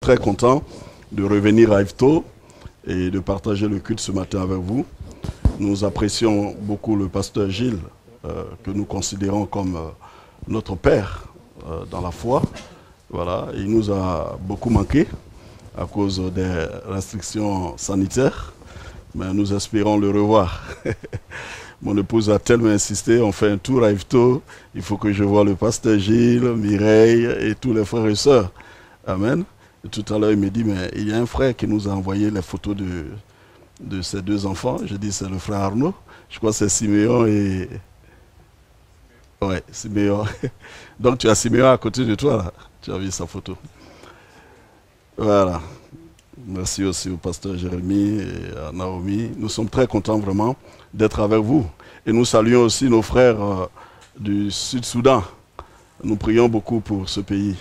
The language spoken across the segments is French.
très content de revenir à Yvetot et de partager le culte ce matin avec vous. Nous apprécions beaucoup le pasteur Gilles, que nous considérons comme notre père dans la foi. Voilà, il nous a beaucoup manqué à cause des restrictions sanitaires, mais nous espérons le revoir. Mon épouse a tellement insisté, on fait un tour à Yvetot, il faut que je voie le pasteur Gilles, Mireille et tous les frères et sœurs. Amen. Et tout à l'heure, il me dit, mais il y a un frère qui nous a envoyé les photos de ses deux enfants. Je dis, c'est le frère Arnaud. Je crois que c'est Siméon et... Ouais, Siméon. Donc tu as Siméon à côté de toi, là. Tu as vu sa photo. Voilà. Merci aussi au pasteur Jérémie et à Naomi. Nous sommes très contents vraiment d'être avec vous. Et nous saluons aussi nos frères du Sud-Soudan. Nous prions beaucoup pour ce pays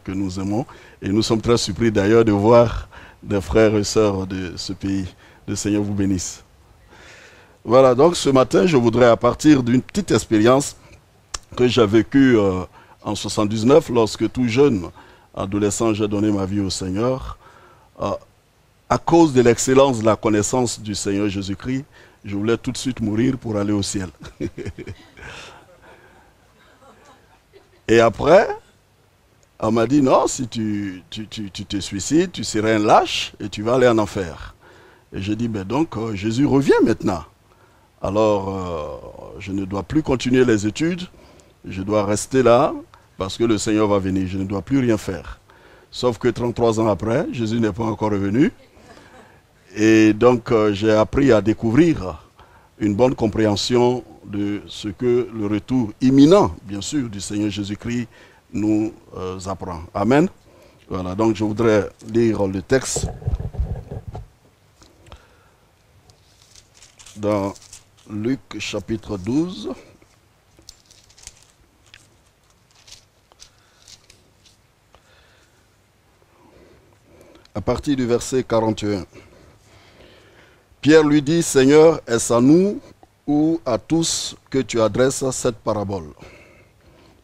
que nous aimons. Et nous sommes très surpris d'ailleurs de voir des frères et sœurs de ce pays. Le Seigneur vous bénisse. Voilà, donc ce matin, je voudrais, à partir d'une petite expérience que j'ai vécue en 79, lorsque tout jeune, adolescent, j'ai donné ma vie au Seigneur. À cause de l'excellence de la connaissance du Seigneur Jésus-Christ, je voulais tout de suite mourir pour aller au ciel. Et après, on m'a dit, non, si tu te suicides, tu serais un lâche et tu vas aller en enfer. Et j'ai dit, ben donc, Jésus revient maintenant. Alors, je ne dois plus continuer les études, je dois rester là, parce que le Seigneur va venir, je ne dois plus rien faire. Sauf que 33 ans après, Jésus n'est pas encore revenu. Et donc, j'ai appris à découvrir une bonne compréhension de ce que le retour imminent, bien sûr, du Seigneur Jésus-Christ nous apprend. Amen. Voilà, donc je voudrais lire le texte dans Luc chapitre 12. À partir du verset 41. Pierre lui dit, Seigneur, est-ce à nous ou à tous que tu adresses cette parabole?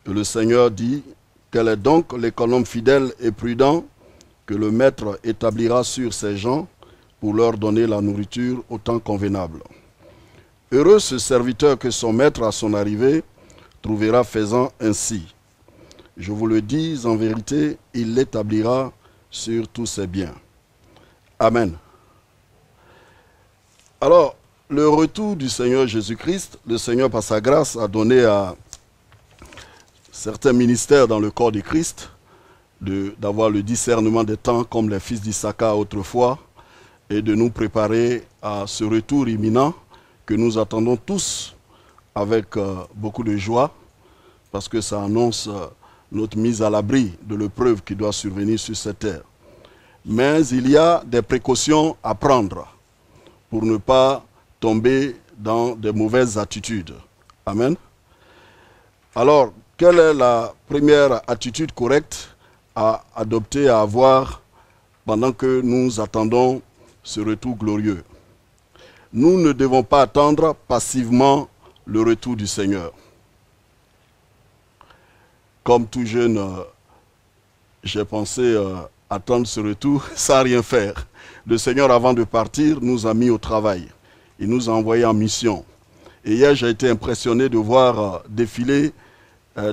Et le Seigneur dit, quel est donc l'économe fidèle et prudent que le maître établira sur ses gens pour leur donner la nourriture au temps convenable? Heureux ce serviteur que son maître à son arrivée trouvera faisant ainsi. Je vous le dis en vérité, il l'établira sur tous ses biens. Amen. Alors, le retour du Seigneur Jésus-Christ, le Seigneur par sa grâce a donné à certains ministères dans le corps du Christ d'avoir le discernement des temps comme les fils d'Issachar autrefois et de nous préparer à ce retour imminent que nous attendons tous avec beaucoup de joie parce que ça annonce notre mise à l'abri de l'épreuve qui doit survenir sur cette terre. Mais il y a des précautions à prendre pour ne pas tomber dans de mauvaises attitudes. Amen. Alors, quelle est la première attitude correcte à adopter, à avoir pendant que nous attendons ce retour glorieux? Nous ne devons pas attendre passivement le retour du Seigneur. Comme tout jeune, j'ai pensé attendre ce retour sans rien faire. Le Seigneur, avant de partir, nous a mis au travail. Il nous a envoyés en mission. Et hier, j'ai été impressionné de voir défiler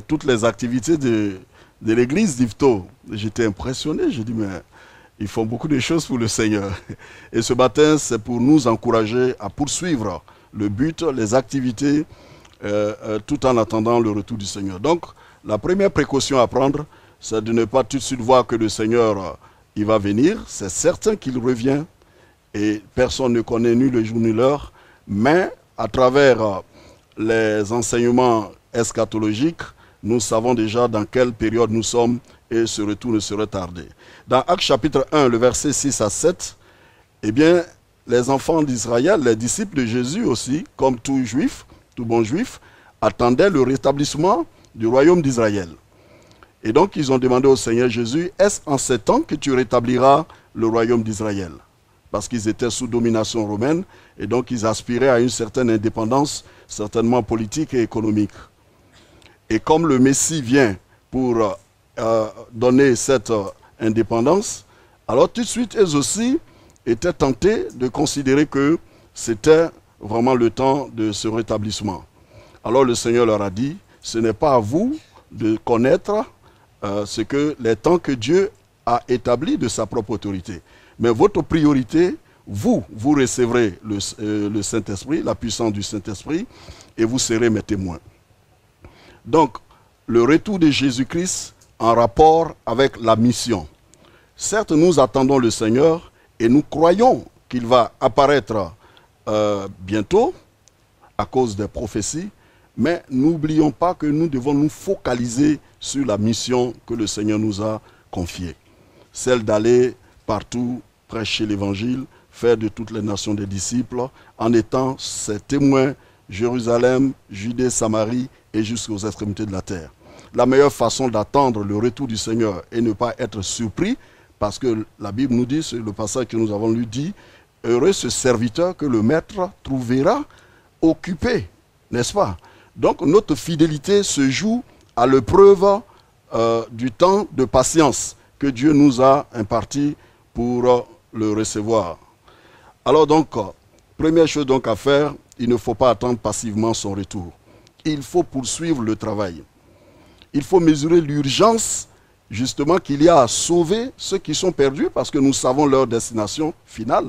toutes les activités de l'église d'Yvetot. J'étais impressionné. J'ai dit, mais ils font beaucoup de choses pour le Seigneur. Et ce matin, c'est pour nous encourager à poursuivre le but, les activités, tout en attendant le retour du Seigneur. Donc, la première précaution à prendre, c'est de ne pas tout de suite voir que le Seigneur, il va venir. C'est certain qu'il revient et personne ne connaît ni le jour ni l'heure. Mais à travers les enseignements eschatologiques, nous savons déjà dans quelle période nous sommes et ce retour ne serait tardé. Dans Actes chapitre 1, le verset 6 à 7, eh bien, les enfants d'Israël, les disciples de Jésus aussi, comme tout juif, tout bon juif, attendaient le rétablissement du royaume d'Israël. Et donc, ils ont demandé au Seigneur Jésus, est-ce en ces temps que tu rétabliras le royaume d'Israël? Parce qu'ils étaient sous domination romaine, et donc ils aspiraient à une certaine indépendance, certainement politique et économique. Et comme le Messie vient pour donner cette indépendance, Alors tout de suite, eux aussi étaient tentés de considérer que c'était vraiment le temps de ce rétablissement. Alors le Seigneur leur a dit, ce n'est pas à vous de connaître ce que les temps que Dieu a établi de sa propre autorité. Mais votre priorité, vous recevrez le Saint-Esprit, la puissance du Saint-Esprit, et vous serez mes témoins. Donc, le retour de Jésus-Christ en rapport avec la mission. Certes, nous attendons le Seigneur et nous croyons qu'il va apparaître bientôt à cause des prophéties, mais n'oublions pas que nous devons nous focaliser sur la mission que le Seigneur nous a confiée. Celle d'aller partout prêcher l'évangile, faire de toutes les nations des disciples, en étant ses témoins, Jérusalem, Judée, Samarie et jusqu'aux extrémités de la terre. La meilleure façon d'attendre le retour du Seigneur et ne pas être surpris, parce que la Bible nous dit, c'est le passage que nous avons lu dit, heureux ce serviteur que le maître trouvera occupé, n'est-ce pas? Donc notre fidélité se joue à l'épreuve du temps de patience que Dieu nous a imparti pour le recevoir. Alors donc, première chose donc à faire, il ne faut pas attendre passivement son retour. Il faut poursuivre le travail. Il faut mesurer l'urgence justement qu'il y a à sauver ceux qui sont perdus parce que nous savons leur destination finale.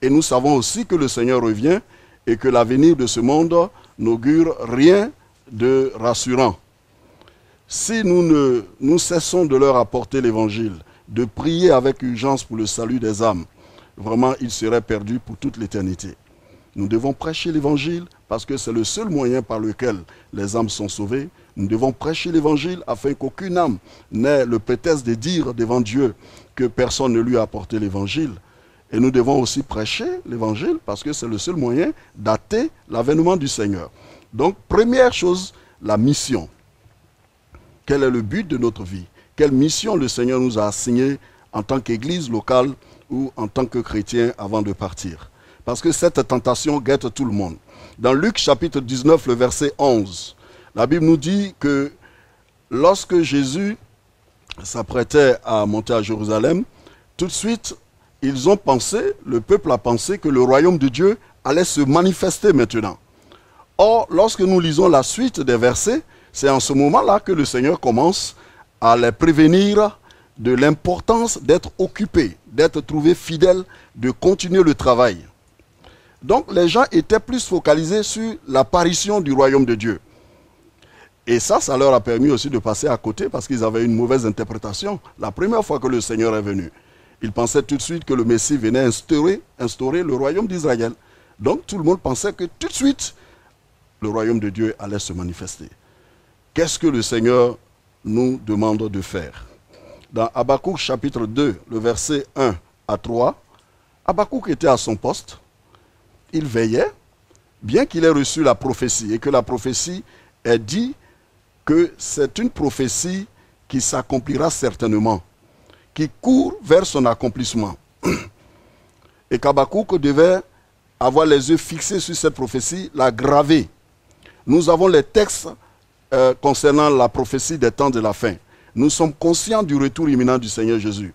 Et nous savons aussi que le Seigneur revient et que l'avenir de ce monde n'augure rien de rassurant. Si nous cessons de leur apporter l'évangile, de prier avec urgence pour le salut des âmes, vraiment ils seraient perdus pour toute l'éternité. Nous devons prêcher l'évangile parce que c'est le seul moyen par lequel les âmes sont sauvées. Nous devons prêcher l'évangile afin qu'aucune âme n'ait le prétexte de dire devant Dieu que personne ne lui a apporté l'évangile. Et nous devons aussi prêcher l'évangile parce que c'est le seul moyen d'attester l'avènement du Seigneur. Donc, première chose, la mission. Quel est le but de notre vie? Quelle mission le Seigneur nous a assignée en tant qu'église locale ou en tant que chrétien avant de partir? Parce que cette tentation guette tout le monde. Dans Luc chapitre 19, le verset 11, la Bible nous dit que lorsque Jésus s'apprêtait à monter à Jérusalem, tout de suite, ils ont pensé, le peuple a pensé que le royaume de Dieu allait se manifester maintenant. Or, lorsque nous lisons la suite des versets, c'est en ce moment-là que le Seigneur commence à les prévenir de l'importance d'être occupé, d'être trouvé fidèle, de continuer le travail. Donc, les gens étaient plus focalisés sur l'apparition du royaume de Dieu. Et ça leur a permis aussi de passer à côté parce qu'ils avaient une mauvaise interprétation. La première fois que le Seigneur est venu, ils pensaient tout de suite que le Messie venait instaurer le royaume d'Israël. Donc, tout le monde pensait que tout de suite, le royaume de Dieu allait se manifester. Qu'est-ce que le Seigneur nous demande de faire? Dans Habakkuk chapitre 2, le verset 1 à 3, Habakkuk était à son poste, il veillait, bien qu'il ait reçu la prophétie, et que la prophétie ait dit que c'est une prophétie qui s'accomplira certainement, qui court vers son accomplissement. Et qu'Habakkuk devait avoir les yeux fixés sur cette prophétie, la graver. Nous avons les textes concernant la prophétie des temps de la fin. Nous sommes conscients du retour imminent du Seigneur Jésus.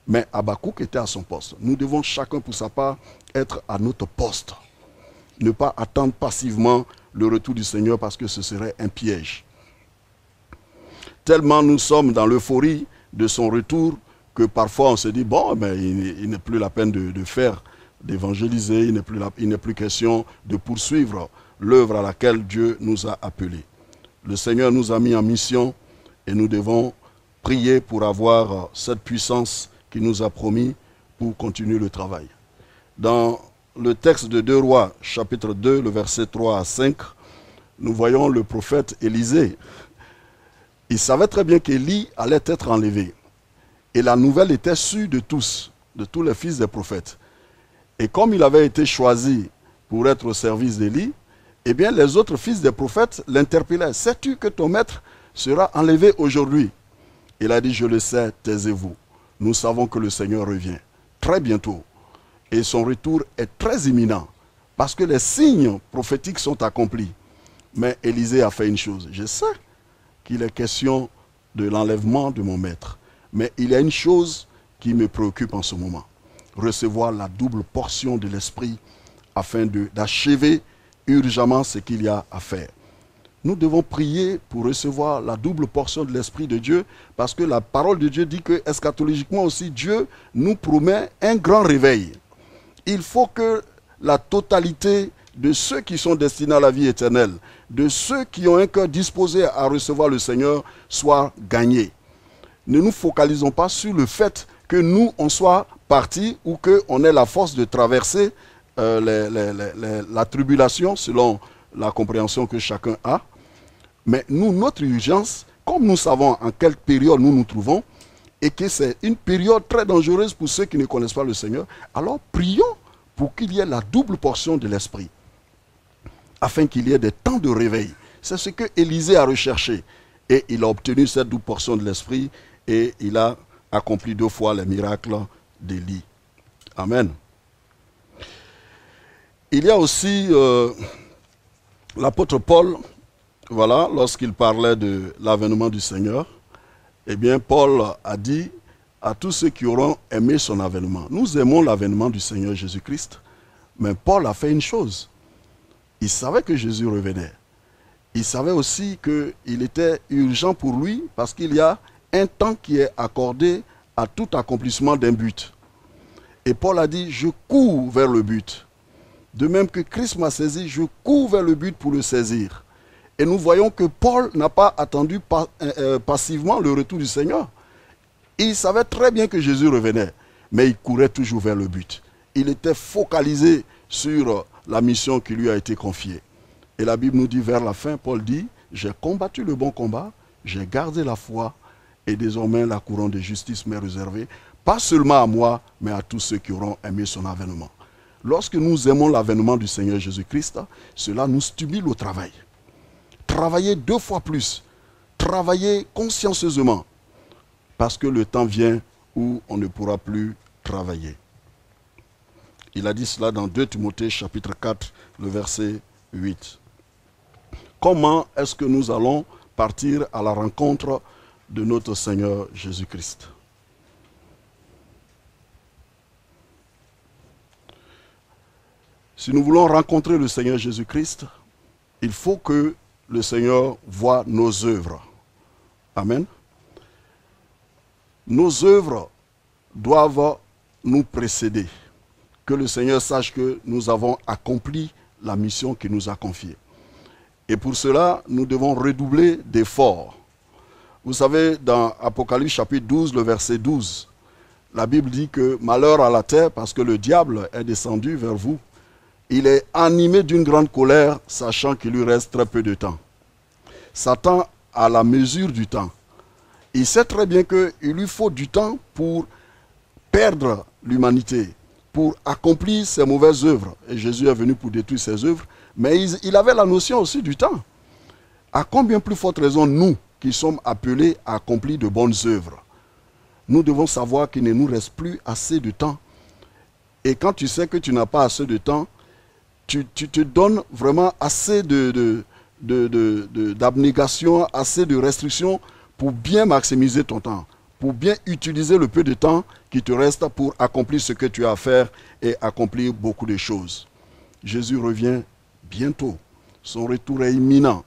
Mais Habakkuk était à son poste. Nous devons chacun pour sa part être à notre poste. Ne pas attendre passivement le retour du Seigneur parce que ce serait un piège. Tellement nous sommes dans l'euphorie de son retour que parfois on se dit, bon, mais il n'est plus la peine de faire, d'évangéliser, il n'est plus question de poursuivre l'œuvre à laquelle Dieu nous a appelés. Le Seigneur nous a mis en mission et nous devons prier pour avoir cette puissance qu'il nous a promis pour continuer le travail. Dans le texte de 2 Rois, chapitre 2, le verset 3 à 5, nous voyons le prophète Élisée. Il savait très bien qu'Élie allait être enlevé. Et la nouvelle était sûre de tous les fils des prophètes. Et comme il avait été choisi pour être au service d'Élie, eh bien les autres fils des prophètes l'interpellaient. Sais-tu que ton maître sera enlevé aujourd'hui? Il a dit, je le sais, taisez-vous. Nous savons que le Seigneur revient très bientôt. Et son retour est très imminent. Parce que les signes prophétiques sont accomplis. Mais Élisée a fait une chose. Je sais qu'il est question de l'enlèvement de mon maître. Mais il y a une chose qui me préoccupe en ce moment. Recevoir la double portion de l'Esprit afin d'achever urgemment ce qu'il y a à faire. Nous devons prier pour recevoir la double portion de l'Esprit de Dieu parce que la parole de Dieu dit que eschatologiquement aussi, Dieu nous promet un grand réveil. Il faut que la totalité de ceux qui sont destinés à la vie éternelle, de ceux qui ont un cœur disposé à recevoir le Seigneur, soit gagnés. Ne nous focalisons pas sur le fait que nous, on soit partis ou qu'on ait la force de traverser la tribulation selon la compréhension que chacun a. Mais nous, notre urgence, comme nous savons en quelle période nous nous trouvons, et que c'est une période très dangereuse pour ceux qui ne connaissent pas le Seigneur, alors prions pour qu'il y ait la double portion de l'Esprit, afin qu'il y ait des temps de réveil. C'est ce que Élisée a recherché. Et il a obtenu cette double portion de l'Esprit, et il a accompli 2 fois les miracles d'Élie. Amen. Il y a aussi l'apôtre Paul, voilà, lorsqu'il parlait de l'avènement du Seigneur, eh bien, Paul a dit à tous ceux qui auront aimé son avènement. Nous aimons l'avènement du Seigneur Jésus-Christ, mais Paul a fait une chose. Il savait que Jésus revenait. Il savait aussi qu'il était urgent pour lui parce qu'il y a un temps qui est accordé à tout accomplissement d'un but. Et Paul a dit, je cours vers le but. De même que Christ m'a saisi, je cours vers le but pour le saisir. Et nous voyons que Paul n'a pas attendu passivement le retour du Seigneur. Il savait très bien que Jésus revenait, mais il courait toujours vers le but. Il était focalisé sur la mission qui lui a été confiée. Et la Bible nous dit vers la fin, Paul dit, j'ai combattu le bon combat, j'ai gardé la foi, et désormais la couronne de justice m'est réservée, pas seulement à moi, mais à tous ceux qui auront aimé son avènement. Lorsque nous aimons l'avènement du Seigneur Jésus-Christ, cela nous stimule au travail. Travailler 2 fois plus, travailler consciencieusement, parce que le temps vient où on ne pourra plus travailler. Il a dit cela dans 2 Timothée chapitre 4, le verset 8. Comment est-ce que nous allons partir à la rencontre de notre Seigneur Jésus-Christ? Si nous voulons rencontrer le Seigneur Jésus-Christ, il faut que le Seigneur voit nos œuvres. Amen. Nos œuvres doivent nous précéder. Que le Seigneur sache que nous avons accompli la mission qu'il nous a confiée. Et pour cela, nous devons redoubler d'efforts. Vous savez, dans Apocalypse chapitre 12, le verset 12, la Bible dit que malheur à la terre parce que le diable est descendu vers vous. Il est animé d'une grande colère, sachant qu'il lui reste très peu de temps. Satan a la mesure du temps. Il sait très bien qu'il lui faut du temps pour perdre l'humanité, pour accomplir ses mauvaises œuvres. Et Jésus est venu pour détruire ses œuvres, mais il avait la notion aussi du temps. À combien plus forte raison, nous, qui sommes appelés à accomplir de bonnes œuvres, nous devons savoir qu'il ne nous reste plus assez de temps. Et quand tu sais que tu n'as pas assez de temps, tu te donnes vraiment assez d'abnégation, assez de restrictions pour bien maximiser ton temps, pour bien utiliser le peu de temps qui te reste pour accomplir ce que tu as à faire et accomplir beaucoup de choses. Jésus revient bientôt. Son retour est imminent.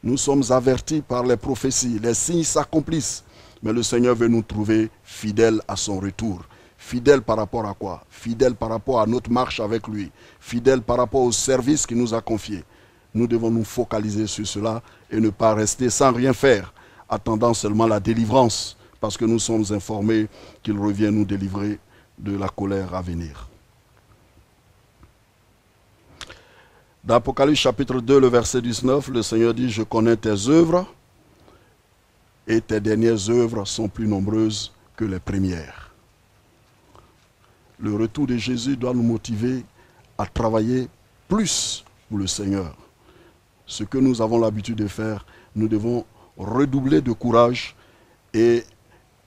Nous sommes avertis par les prophéties. Les signes s'accomplissent. Mais le Seigneur veut nous trouver fidèles à son retour. Fidèles par rapport à quoi? Fidèles par rapport à notre marche avec lui. Fidèles par rapport au service qu'il nous a confié. Nous devons nous focaliser sur cela et ne pas rester sans rien faire, attendant seulement la délivrance, parce que nous sommes informés qu'il revient nous délivrer de la colère à venir. Dans Apocalypse chapitre 2, le verset 19, le Seigneur dit, « Je connais tes œuvres, et tes dernières œuvres sont plus nombreuses que les premières. » Le retour de Jésus doit nous motiver à travailler plus pour le Seigneur. Ce que nous avons l'habitude de faire, nous devons redoubler de courage et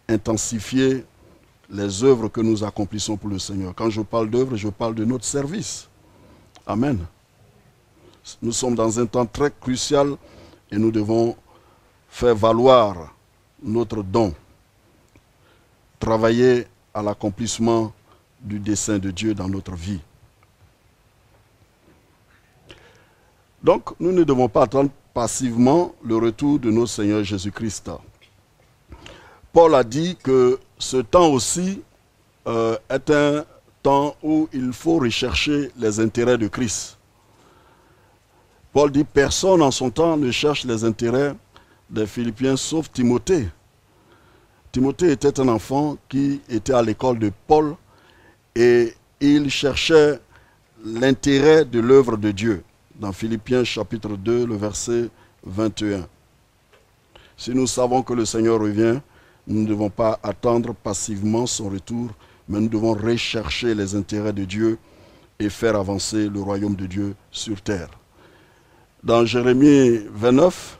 intensifier les œuvres que nous accomplissons pour le Seigneur. Quand je parle d'œuvres, je parle de notre service. Amen. Nous sommes dans un temps très crucial et nous devons faire valoir notre don. Travailler à l'accomplissement du dessein de Dieu dans notre vie. Donc, nous ne devons pas attendre passivement le retour de notre Seigneur Jésus-Christ. Paul a dit que ce temps aussi est un temps où il faut rechercher les intérêts de Christ. Paul dit, personne en son temps ne cherche les intérêts des Philippiens sauf Timothée. Timothée était un enfant qui était à l'école de Paul et il cherchait l'intérêt de l'œuvre de Dieu. Dans Philippiens chapitre 2, le verset 21. Si nous savons que le Seigneur revient, nous ne devons pas attendre passivement son retour, mais nous devons rechercher les intérêts de Dieu et faire avancer le royaume de Dieu sur terre. Dans Jérémie 29,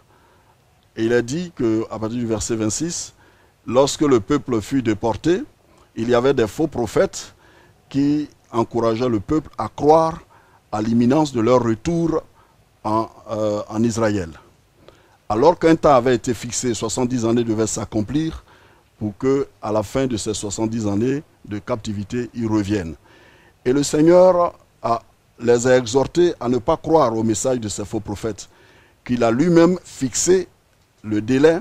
il est dit qu'à partir du verset 26, lorsque le peuple fut déporté, il y avait des faux prophètes qui encourageaient le peuple à croire à l'imminence de leur retour en Israël. Alors qu'un temps avait été fixé, 70 années devaient s'accomplir pour qu'à la fin de ces 70 années de captivité, ils reviennent. Et le Seigneur les a exhortés à ne pas croire au message de ces faux prophètes, qu'il a lui-même fixé le délai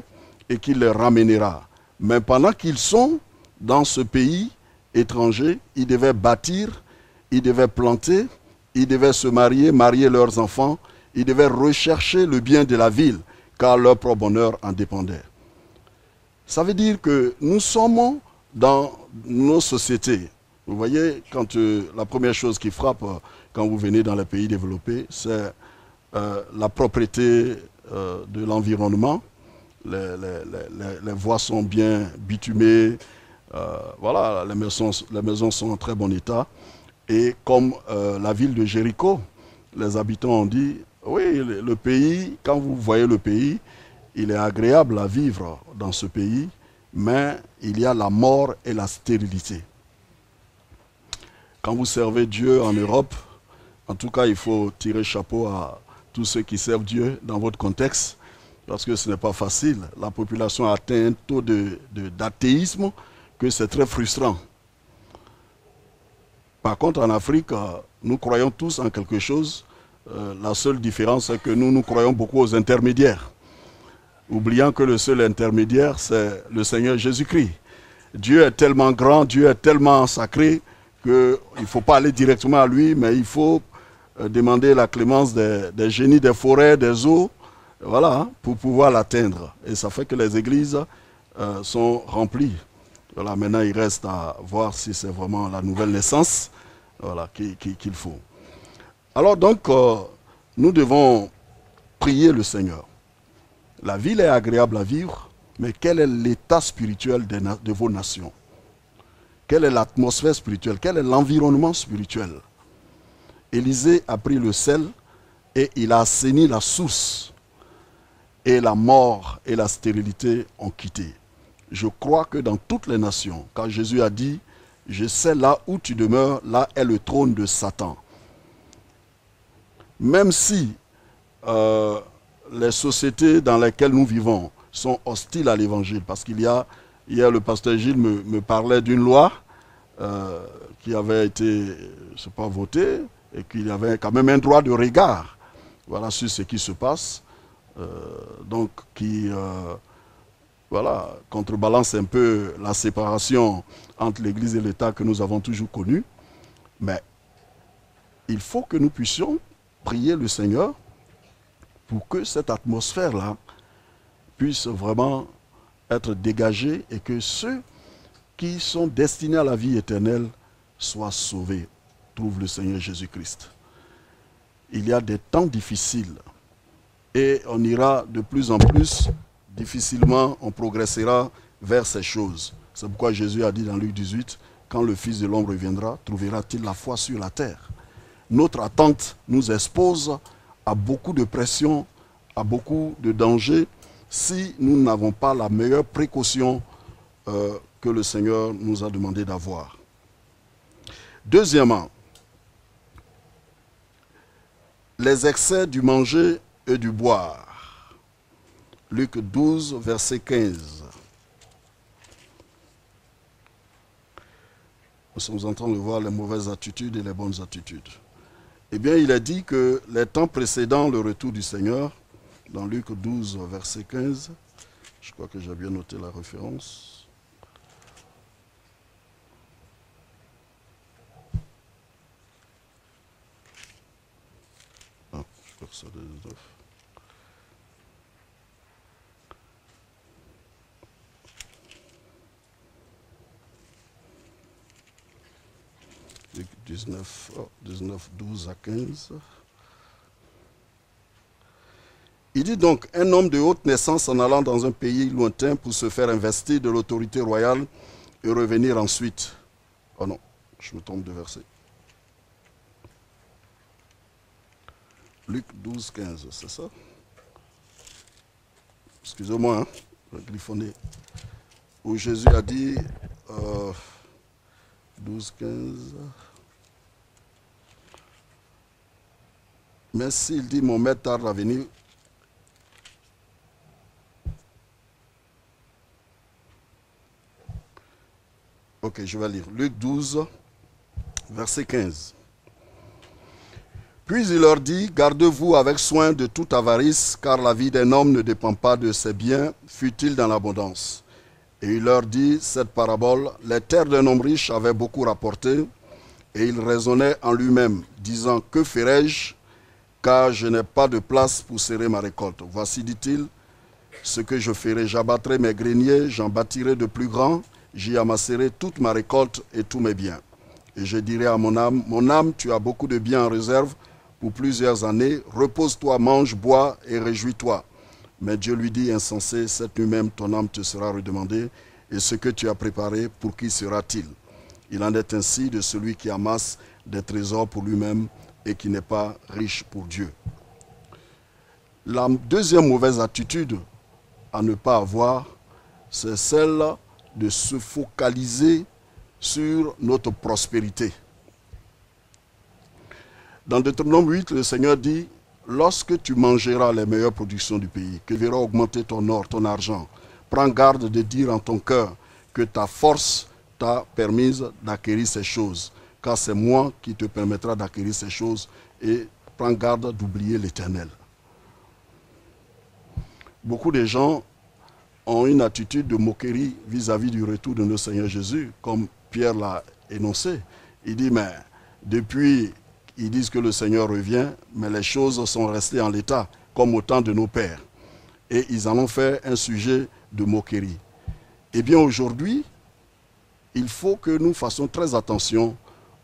et qu'il les ramènera. Mais pendant qu'ils sont dans ce pays étranger, ils devaient bâtir, ils devaient planter, ils devaient se marier, marier leurs enfants, ils devaient rechercher le bien de la ville, car leur propre bonheur en dépendait. Ça veut dire que nous sommes dans nos sociétés. Vous voyez, quand la première chose qui frappe quand vous venez dans les pays développés, c'est la propreté de l'environnement. Les voies sont bien bitumées, voilà, les maisons sont en très bon état. Et comme la ville de Jéricho, les habitants ont dit, oui, le pays, quand vous voyez le pays, il est agréable à vivre dans ce pays, mais il y a la mort et la stérilité. Quand vous servez Dieu en Europe, en tout cas, il faut tirer chapeau à tous ceux qui servent Dieu dans votre contexte, parce que ce n'est pas facile. La population a atteint un taux d'athéisme que c'est très frustrant. Par contre, en Afrique, nous croyons tous en quelque chose. La seule différence, c'est que nous croyons beaucoup aux intermédiaires. Oubliant que le seul intermédiaire, c'est le Seigneur Jésus-Christ. Dieu est tellement grand, Dieu est tellement sacré, qu'il ne faut pas aller directement à lui, mais il faut demander la clémence des génies des forêts, des eaux, voilà, pour pouvoir l'atteindre. Et ça fait que les églises sont remplies. Voilà, maintenant, il reste à voir si c'est vraiment la nouvelle naissance, voilà, qu'il faut. Alors donc, nous devons prier le Seigneur. La ville est agréable à vivre, mais quel est l'état spirituel de vos nations? Quelle est l'atmosphère spirituelle? Quel est l'environnement spirituel? Élisée a pris le sel et il a assaini la source. Et la mort et la stérilité ont quitté. Je crois que dans toutes les nations, quand Jésus a dit, je sais là où tu demeures, là est le trône de Satan. Même si les sociétés dans lesquelles nous vivons sont hostiles à l'évangile, parce qu'il y a, hier le pasteur Gilles me parlait d'une loi qui avait été, je sais pas, votée, et qu'il y avait quand même un droit de regard, voilà, sur ce qui se passe, donc qui voilà, contrebalance un peu la séparation entre l'Église et l'État que nous avons toujours connue. Mais il faut que nous puissions prier le Seigneur pour que cette atmosphère-là puisse vraiment être dégagée et que ceux qui sont destinés à la vie éternelle soient sauvés, trouve le Seigneur Jésus-Christ. Il y a des temps difficiles et on ira de plus en plus difficilement, on progressera vers ces choses. C'est pourquoi Jésus a dit dans Luc 18, quand le Fils de l'homme reviendra, trouvera-t-il la foi sur la terre? Notre attente nous expose à beaucoup de pression, à beaucoup de dangers, si nous n'avons pas la meilleure précaution que le Seigneur nous a demandé d'avoir. Deuxièmement, les excès du manger et du boire. Luc 12, verset 15. nous sommes en train de voir les mauvaises attitudes et les bonnes attitudes. Eh bien, il est dit que les temps précédant le retour du Seigneur, dans Luc 12, verset 15, je crois que j'ai bien noté la référence. Ah, je crois que c'est 19. Luc 19, 12 à 15. Il dit donc, un homme de haute naissance en allant dans un pays lointain pour se faire investir de l'autorité royale et revenir ensuite. Oh non, je me trompe de verset. Luc 12, 15, c'est ça? Excusez-moi, hein, je vais griffonner. Où Jésus a dit, 12, 15... Mais s'il dit, mon maître tarde à venir, ok, je vais lire. Luc 12, verset 15. Puis il leur dit, gardez-vous avec soin de toute avarice, car la vie d'un homme ne dépend pas de ses biens, fût-il dans l'abondance. Et il leur dit cette parabole, les terres d'un homme riche avaient beaucoup rapporté, et il raisonnait en lui-même, disant, que ferai-je, car je n'ai pas de place pour serrer ma récolte. Voici, dit-il, ce que je ferai, j'abattrai mes greniers, j'en bâtirai de plus grands, j'y amasserai toute ma récolte et tous mes biens. Et je dirai à mon âme, tu as beaucoup de biens en réserve pour plusieurs années, repose-toi, mange, bois et réjouis-toi. Mais Dieu lui dit, insensé, cette nuit même ton âme te sera redemandée, et ce que tu as préparé, pour qui sera-t-il? Il en est ainsi de celui qui amasse des trésors pour lui-même et qui n'est pas riche pour Dieu. La deuxième mauvaise attitude à ne pas avoir, c'est celle de se focaliser sur notre prospérité. Dans Deutéronome 8, le Seigneur dit, lorsque tu mangeras les meilleures productions du pays, que verra augmenter ton or, ton argent, prends garde de dire en ton cœur que ta force t'a permise d'acquérir ces choses, car c'est moi qui te permettra d'acquérir ces choses, et prends garde d'oublier l'Éternel. Beaucoup de gens ont une attitude de moquerie vis-à-vis du retour de notre Seigneur Jésus, comme Pierre l'a énoncé. Il dit, mais depuis, ils disent que le Seigneur revient, mais les choses sont restées en l'état, comme au temps de nos pères. Et ils en ont fait un sujet de moquerie. Eh bien, aujourd'hui, il faut que nous fassions très attention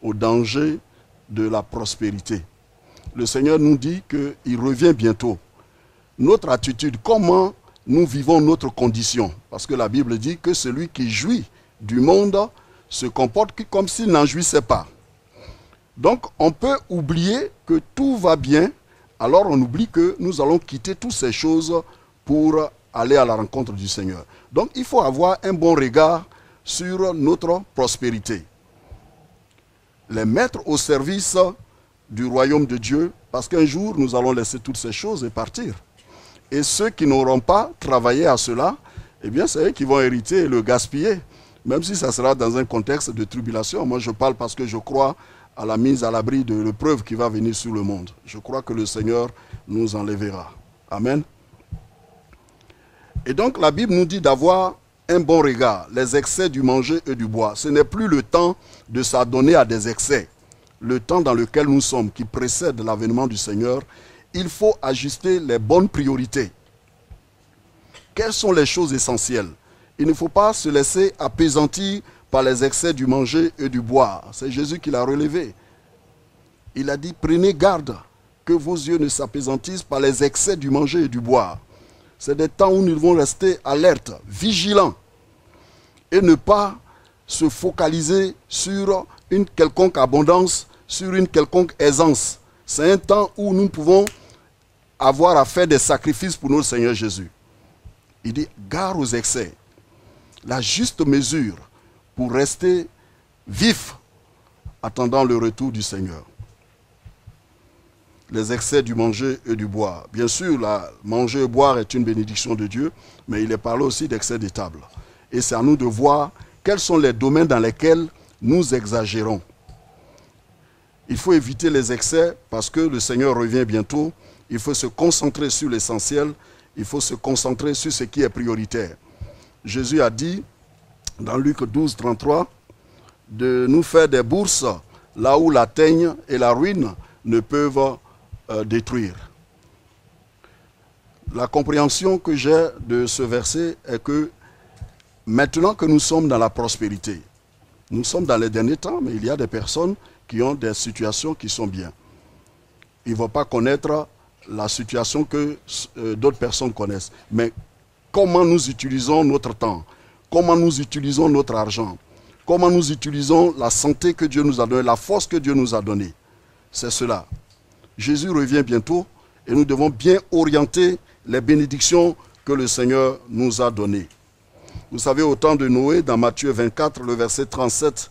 au danger de la prospérité. Le Seigneur nous dit qu'il revient bientôt. Notre attitude, comment nous vivons notre condition? Parce que la Bible dit que celui qui jouit du monde se comporte comme s'il n'en jouissait pas. Donc, on peut oublier que tout va bien, alors on oublie que nous allons quitter toutes ces choses pour aller à la rencontre du Seigneur. Donc, il faut avoir un bon regard sur notre prospérité. Les mettre au service du royaume de Dieu, parce qu'un jour, nous allons laisser toutes ces choses et partir. Et ceux qui n'auront pas travaillé à cela, eh bien, c'est eux qui vont hériter et le gaspiller, même si ça sera dans un contexte de tribulation. Moi, je parle parce que je crois à la mise à l'abri de l'épreuve qui va venir sur le monde. Je crois que le Seigneur nous enlèvera. Amen. Et donc, la Bible nous dit d'avoir un bon regard, les excès du manger et du boire. Ce n'est plus le temps de s'adonner à des excès. Le temps dans lequel nous sommes, qui précède l'avènement du Seigneur, il faut ajuster les bonnes priorités. Quelles sont les choses essentielles? Il ne faut pas se laisser appesantir par les excès du manger et du boire. C'est Jésus qui l'a relevé. Il a dit, prenez garde que vos yeux ne s'appesantissent par les excès du manger et du boire. C'est des temps où nous devons rester alertes, vigilants, et ne pas se focaliser sur une quelconque abondance, sur une quelconque aisance. C'est un temps où nous pouvons avoir à faire des sacrifices pour notre Seigneur Jésus. Il dit, gare aux excès, la juste mesure pour rester vif, attendant le retour du Seigneur. Les excès du manger et du boire. Bien sûr, manger et boire est une bénédiction de Dieu, mais il est parlé aussi d'excès des tables. Et c'est à nous de voir quels sont les domaines dans lesquels nous exagérons. Il faut éviter les excès parce que le Seigneur revient bientôt. Il faut se concentrer sur l'essentiel. Il faut se concentrer sur ce qui est prioritaire. Jésus a dit, dans Luc 12, 33, de nous faire des bourses là où la teigne et la ruine ne peuvent détruire. La compréhension que j'ai de ce verset est que maintenant que nous sommes dans la prospérité, nous sommes dans les derniers temps, mais il y a des personnes qui ont des situations qui sont bien. Ils ne vont pas connaître la situation que d'autres personnes connaissent. Mais comment nous utilisons notre temps? Comment nous utilisons notre argent? Comment nous utilisons la santé que Dieu nous a donnée, la force que Dieu nous a donnée? C'est cela. Jésus revient bientôt et nous devons bien orienter les bénédictions que le Seigneur nous a données. Vous savez, au temps de Noé, dans Matthieu 24, le verset 37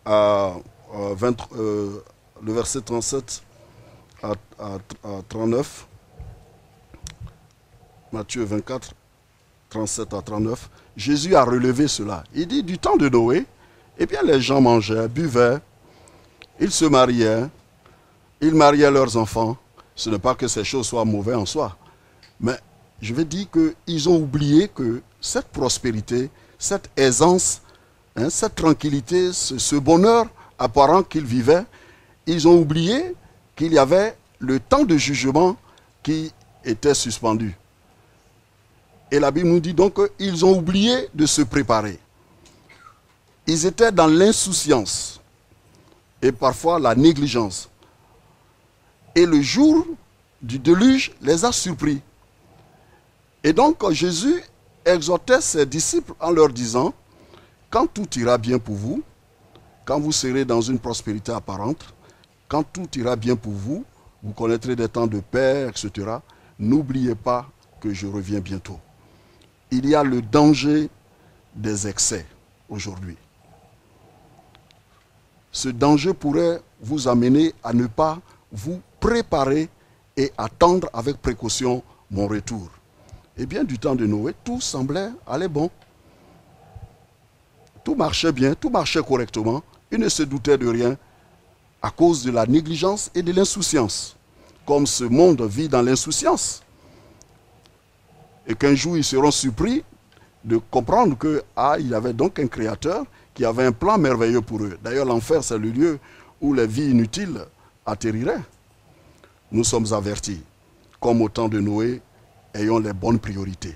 à 39, Matthieu 24, 37 à 39, Jésus a relevé cela. Il dit, du temps de Noé, eh bien les gens mangeaient, buvaient, ils se mariaient, ils mariaient leurs enfants. Ce n'est pas que ces choses soient mauvaises en soi, mais je veux dire qu'ils ont oublié que cette prospérité, cette aisance, cette tranquillité, ce bonheur apparent qu'ils vivaient, ils ont oublié qu'il y avait le temps de jugement qui était suspendu. Et la Bible nous dit donc qu'ils ont oublié de se préparer. Ils étaient dans l'insouciance et parfois la négligence. Et le jour du déluge les a surpris. Et donc Jésus exhortait ses disciples en leur disant, quand tout ira bien pour vous, quand vous serez dans une prospérité apparente, quand tout ira bien pour vous, vous connaîtrez des temps de paix, etc. N'oubliez pas que je reviens bientôt. Il y a le danger des excès aujourd'hui. Ce danger pourrait vous amener à ne pas vous préparer et attendre avec précaution mon retour. Eh bien, du temps de Noé, tout semblait aller bon. Tout marchait bien, tout marchait correctement. Il ne se doutait de rien à cause de la négligence et de l'insouciance. Comme ce monde vit dans l'insouciance. Et qu'un jour, ils seront surpris de comprendre qu'il y avait donc un créateur qui avait un plan merveilleux pour eux. D'ailleurs, l'enfer, c'est le lieu où les vies inutiles atterriraient. Nous sommes avertis, comme au temps de Noé, ayons les bonnes priorités,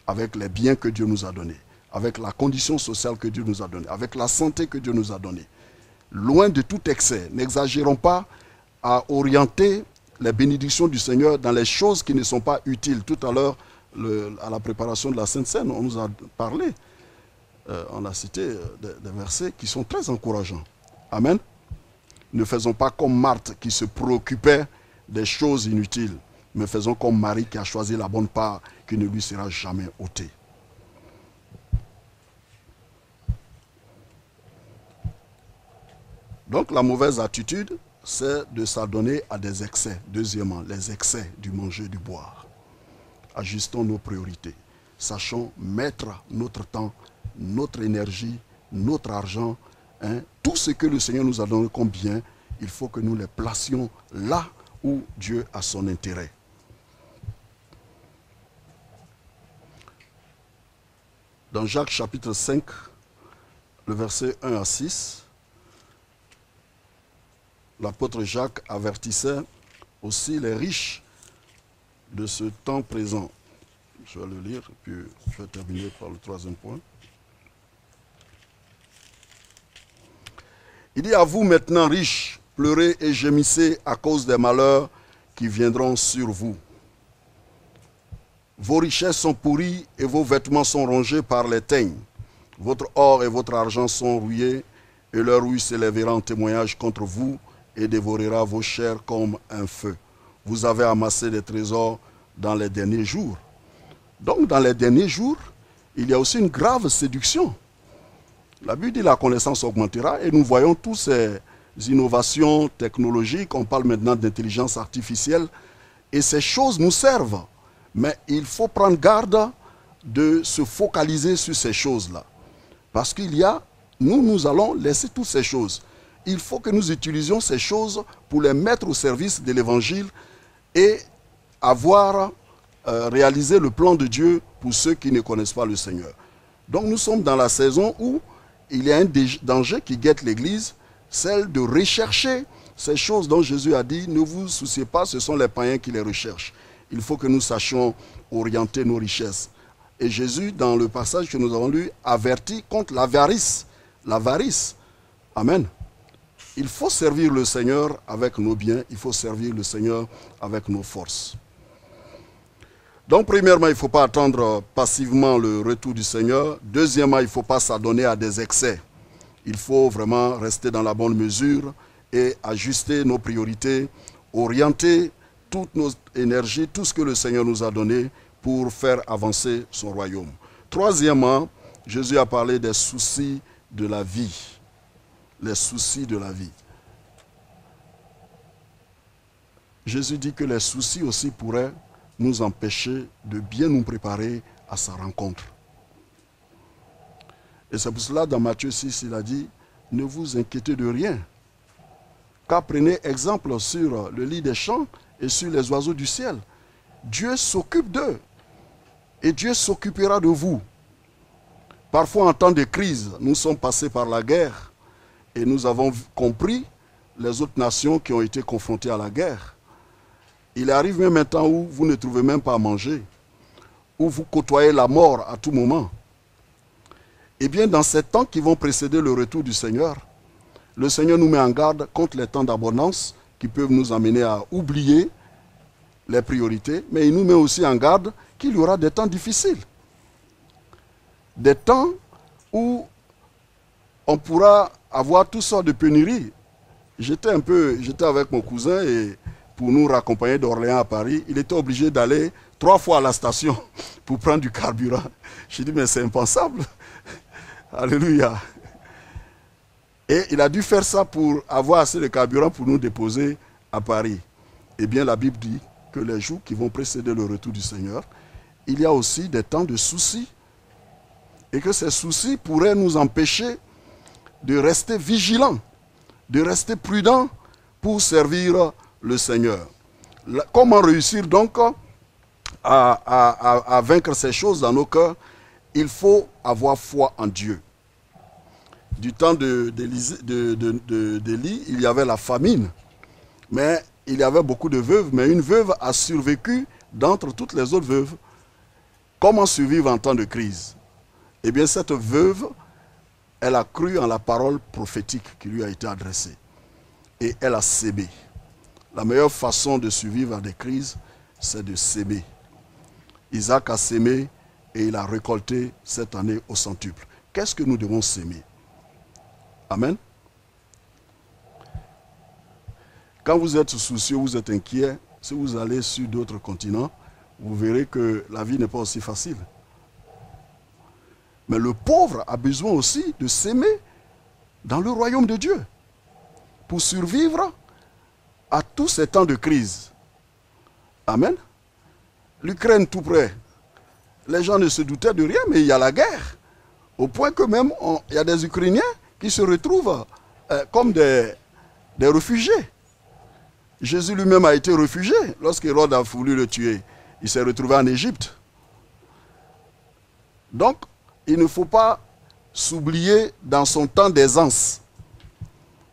avec les biens que Dieu nous a donnés, avec la condition sociale que Dieu nous a donnée, avec la santé que Dieu nous a donnée. Loin de tout excès, n'exagérons pas à orienter les bénédictions du Seigneur dans les choses qui ne sont pas utiles. Tout à l'heure, à la préparation de la Sainte Seine, on nous a parlé, on a cité des versets qui sont très encourageants. Amen. Ne faisons pas comme Marthe qui se préoccupait des choses inutiles, mais faisons comme Marie qui a choisi la bonne part qui ne lui sera jamais ôtée. Donc la mauvaise attitude, c'est de s'adonner à des excès. Deuxièmement, les excès du manger, du boire. Ajustons nos priorités. Sachons mettre notre temps, notre énergie, notre argent, tout ce que le Seigneur nous a donné comme bien, il faut que nous les placions là où Dieu a son intérêt. Dans Jacques chapitre 5, le verset 1 à 6, l'apôtre Jacques avertissait aussi les riches de ce temps présent. Je vais le lire, puis je vais terminer par le troisième point. Il dit à vous maintenant riches, pleurez et gémissez à cause des malheurs qui viendront sur vous. Vos richesses sont pourries et vos vêtements sont rongés par les teignes. Votre or et votre argent sont rouillés et leur rouille s'élèvera en témoignage contre vous et dévorera vos chairs comme un feu. Vous avez amassé des trésors dans les derniers jours. Donc dans les derniers jours, il y a aussi une grave séduction. La Bible dit la connaissance augmentera et nous voyons toutes ces innovations technologiques. On parle maintenant d'intelligence artificielle et ces choses nous servent. Mais il faut prendre garde de se focaliser sur ces choses-là. Parce qu'il y a nous allons laisser toutes ces choses. Il faut que nous utilisions ces choses pour les mettre au service de l'évangile et avoir réalisé le plan de Dieu pour ceux qui ne connaissent pas le Seigneur. Donc nous sommes dans la saison où il y a un danger qui guette l'Église, celle de rechercher ces choses dont Jésus a dit, ne vous souciez pas, ce sont les païens qui les recherchent. Il faut que nous sachions orienter nos richesses. Et Jésus, dans le passage que nous avons lu, avertit contre l'avarice. L'avarice. Amen. Il faut servir le Seigneur avec nos biens, il faut servir le Seigneur avec nos forces. Donc, premièrement, il ne faut pas attendre passivement le retour du Seigneur. Deuxièmement, il ne faut pas s'adonner à des excès. Il faut vraiment rester dans la bonne mesure et ajuster nos priorités, orienter toute notre énergie, tout ce que le Seigneur nous a donné pour faire avancer son royaume. Troisièmement, Jésus a parlé des soucis de la vie. Les soucis de la vie. Jésus dit que les soucis aussi pourraient nous empêcher de bien nous préparer à sa rencontre. Et c'est pour cela, dans Matthieu 6, il a dit, ne vous inquiétez de rien, car prenez exemple sur le lit des champs et sur les oiseaux du ciel. Dieu s'occupe d'eux et Dieu s'occupera de vous. Parfois, en temps de crise, nous sommes passés par la guerre et nous avons compris les autres nations qui ont été confrontées à la guerre. Il arrive même un temps où vous ne trouvez même pas à manger, où vous côtoyez la mort à tout moment. Eh bien, dans ces temps qui vont précéder le retour du Seigneur, le Seigneur nous met en garde contre les temps d'abondance qui peuvent nous amener à oublier les priorités, mais il nous met aussi en garde qu'il y aura des temps difficiles. Des temps où on pourra avoir toutes sortes de pénuries. J'étais avec mon cousin et pour nous raccompagner d'Orléans à Paris, il était obligé d'aller 3 fois à la station pour prendre du carburant. J'ai dit, mais c'est impensable. Alléluia. Et il a dû faire ça pour avoir assez de carburant pour nous déposer à Paris. Eh bien, la Bible dit que les jours qui vont précéder le retour du Seigneur, il y a aussi des temps de soucis. Et que ces soucis pourraient nous empêcher de rester vigilants, de rester prudents pour servir le Seigneur. Comment réussir donc à vaincre ces choses dans nos cœurs? Il faut avoir foi en Dieu. Du temps d'Élie, il y avait la famine, mais il y avait beaucoup de veuves, mais une veuve a survécu d'entre toutes les autres veuves. Comment survivre en temps de crise? Eh bien, cette veuve, elle a cru en la parole prophétique qui lui a été adressée. Et elle a sémé. La meilleure façon de survivre à des crises, c'est de s'aimer. Isaac a sémé et il a récolté cette année au centuple. Qu'est-ce que nous devons s'aimer? Amen. Quand vous êtes soucieux, vous êtes inquiet, si vous allez sur d'autres continents, vous verrez que la vie n'est pas aussi facile. Mais le pauvre a besoin aussi de s'aimer dans le royaume de Dieu pour survivre à tous ces temps de crise. Amen. L'Ukraine tout près. Les gens ne se doutaient de rien, mais il y a la guerre. Au point que même, il y a des Ukrainiens qui se retrouvent comme des réfugiés. Jésus lui-même a été réfugié lorsqu'Hérode a voulu le tuer. Il s'est retrouvé en Égypte. Donc, il ne faut pas s'oublier dans son temps d'aisance.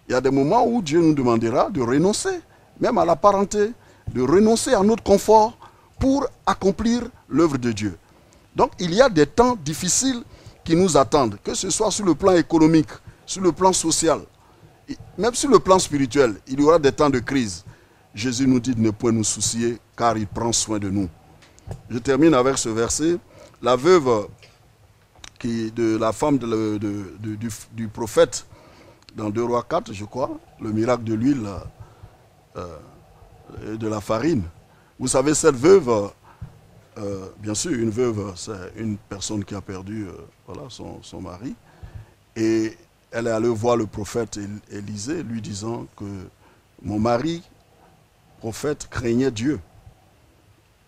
Il y a des moments où Dieu nous demandera de renoncer, même à la parenté, de renoncer à notre confort pour accomplir l'œuvre de Dieu. Donc, il y a des temps difficiles qui nous attendent, que ce soit sur le plan économique, sur le plan social, même sur le plan spirituel, il y aura des temps de crise. Jésus nous dit de ne point nous soucier, car il prend soin de nous. Je termine avec ce verset. La veuve de la femme du prophète, dans 2 Rois 4, je crois, le miracle de l'huile et de la farine. Vous savez, cette veuve, bien sûr, une veuve, c'est une personne qui a perdu son mari. Et elle est allée voir le prophète Élisée, lui disant que mon mari, prophète, craignait Dieu.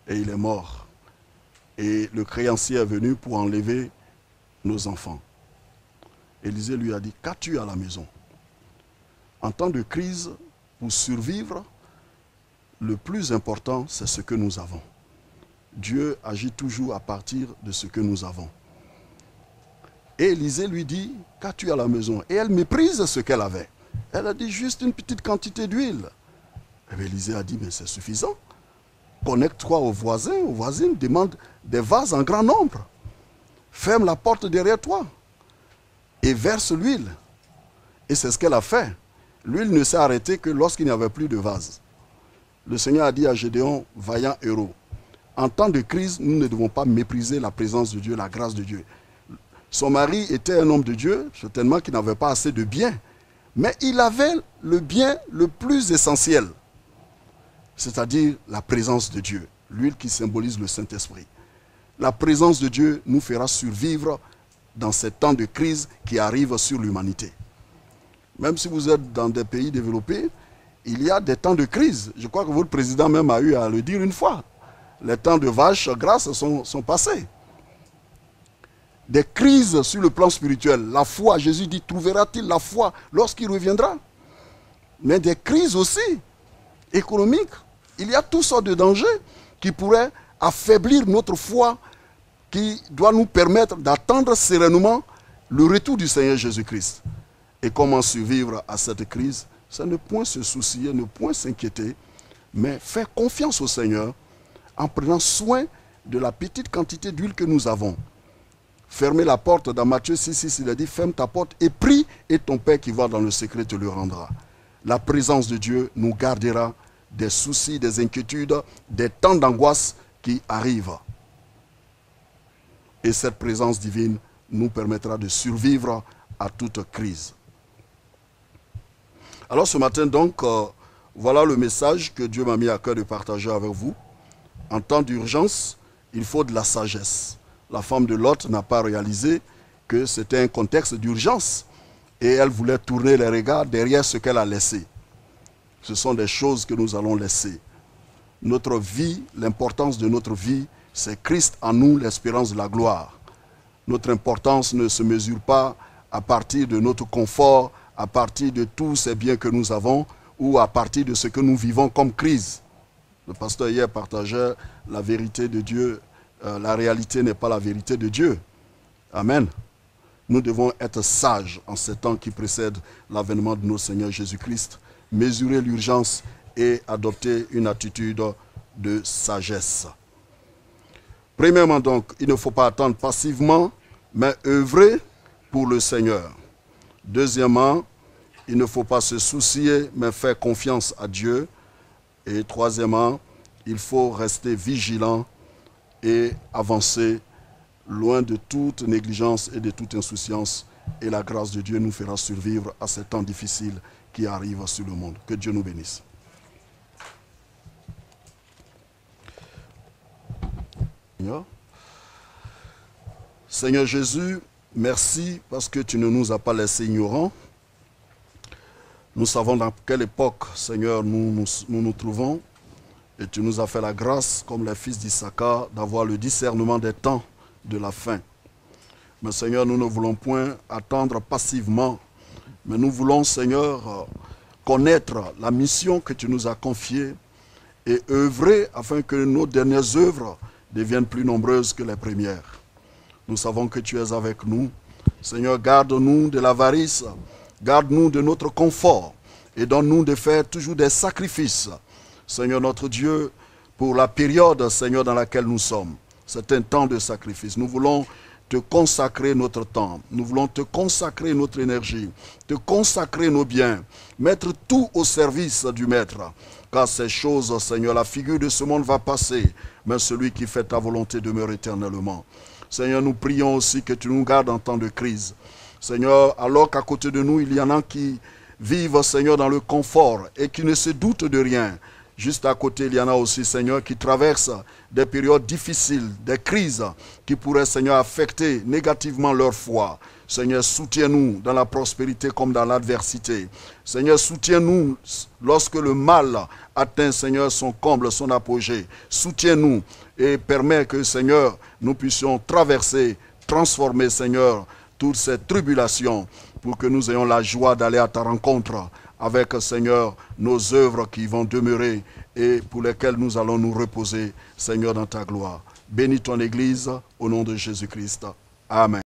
Et il est mort. Et le créancier est venu pour enlever nos enfants. Élisée lui a dit, qu'as-tu à la maison? En temps de crise, pour survivre, le plus important, c'est ce que nous avons. Dieu agit toujours à partir de ce que nous avons. Et Élisée lui dit, qu'as-tu à la maison? Et elle méprise ce qu'elle avait. Elle a dit, juste une petite quantité d'huile. Et Élisée a dit, mais c'est suffisant. Connecte-toi aux voisins, aux voisines, demande des vases en grand nombre. Ferme la porte derrière toi et verse l'huile. Et c'est ce qu'elle a fait. L'huile ne s'est arrêtée que lorsqu'il n'y avait plus de vase. Le Seigneur a dit à Gédéon, vaillant héros, en temps de crise, nous ne devons pas mépriser la présence de Dieu, la grâce de Dieu. Son mari était un homme de Dieu, certainement qu'il n'avait pas assez de biens. Mais il avait le bien le plus essentiel, c'est-à-dire la présence de Dieu, l'huile qui symbolise le Saint-Esprit. La présence de Dieu nous fera survivre dans ces temps de crise qui arrivent sur l'humanité. Même si vous êtes dans des pays développés, il y a des temps de crise. Je crois que votre président même a eu à le dire une fois. Les temps de vaches grasses sont passés. Des crises sur le plan spirituel. La foi, Jésus dit, trouvera-t-il la foi lorsqu'il reviendra? Mais des crises aussi économiques. Il y a toutes sortes de dangers qui pourraient affaiblir notre foi, qui doit nous permettre d'attendre sereinement le retour du Seigneur Jésus-Christ. Et comment survivre à cette crise? C'est ne point se soucier, ne point s'inquiéter, mais faire confiance au Seigneur en prenant soin de la petite quantité d'huile que nous avons. Fermez la porte, dans Matthieu 6,6, il a dit, ferme ta porte et prie, et ton Père qui va dans le secret te le rendra. La présence de Dieu nous gardera des soucis, des inquiétudes, des temps d'angoisse qui arrivent. Et cette présence divine nous permettra de survivre à toute crise. Alors ce matin donc, voilà le message que Dieu m'a mis à cœur de partager avec vous. En temps d'urgence, il faut de la sagesse. La femme de Lot n'a pas réalisé que c'était un contexte d'urgence et elle voulait tourner les regards derrière ce qu'elle a laissé. Ce sont des choses que nous allons laisser. Notre vie, l'importance de notre vie, c'est Christ en nous, l'espérance de la gloire. Notre importance ne se mesure pas à partir de notre confort, à partir de tous ces biens que nous avons ou à partir de ce que nous vivons comme crise. Le pasteur hier partageait la vérité de Dieu. La réalité n'est pas la vérité de Dieu. Amen. Nous devons être sages en ces temps qui précèdent l'avènement de notre Seigneur Jésus-Christ, mesurer l'urgence et adopter une attitude de sagesse. Premièrement donc, il ne faut pas attendre passivement, mais œuvrer pour le Seigneur. Deuxièmement, il ne faut pas se soucier, mais faire confiance à Dieu. Et troisièmement, il faut rester vigilant et avancer loin de toute négligence et de toute insouciance. Et la grâce de Dieu nous fera survivre à ces temps difficiles qui arrivent sur le monde. Que Dieu nous bénisse. Seigneur Jésus, merci parce que tu ne nous as pas laissés ignorants. Nous savons dans quelle époque, Seigneur, nous nous trouvons. Et tu nous as fait la grâce, comme les fils d'Issachar, d'avoir le discernement des temps de la fin. Mais Seigneur, nous ne voulons point attendre passivement. Mais nous voulons, Seigneur, connaître la mission que tu nous as confiée et œuvrer afin que nos dernières œuvres deviennent plus nombreuses que les premières. Nous savons que tu es avec nous. Seigneur, garde-nous de l'avarice, garde-nous de notre confort et donne-nous de faire toujours des sacrifices. Seigneur notre Dieu, pour la période, Seigneur, dans laquelle nous sommes. C'est un temps de sacrifice. Nous voulons te consacrer notre temps. Nous voulons te consacrer notre énergie, te consacrer nos biens, mettre tout au service du Maître. Car ces choses, Seigneur, la figure de ce monde va passer, mais celui qui fait ta volonté demeure éternellement. Seigneur, nous prions aussi que tu nous gardes en temps de crise. Seigneur, alors qu'à côté de nous, il y en a qui vivent, Seigneur, dans le confort et qui ne se doutent de rien. Juste à côté, il y en a aussi, Seigneur, qui traversent des périodes difficiles, des crises qui pourraient, Seigneur, affecter négativement leur foi. Seigneur, soutiens-nous dans la prospérité comme dans l'adversité. Seigneur, soutiens-nous lorsque le mal atteint, Seigneur, son comble, son apogée. Soutiens-nous et permets que, Seigneur, nous puissions traverser, transformer, Seigneur, toutes ces tribulations, pour que nous ayons la joie d'aller à ta rencontre avec, Seigneur, nos œuvres qui vont demeurer et pour lesquelles nous allons nous reposer, Seigneur, dans ta gloire. Bénis ton Église au nom de Jésus-Christ. Amen.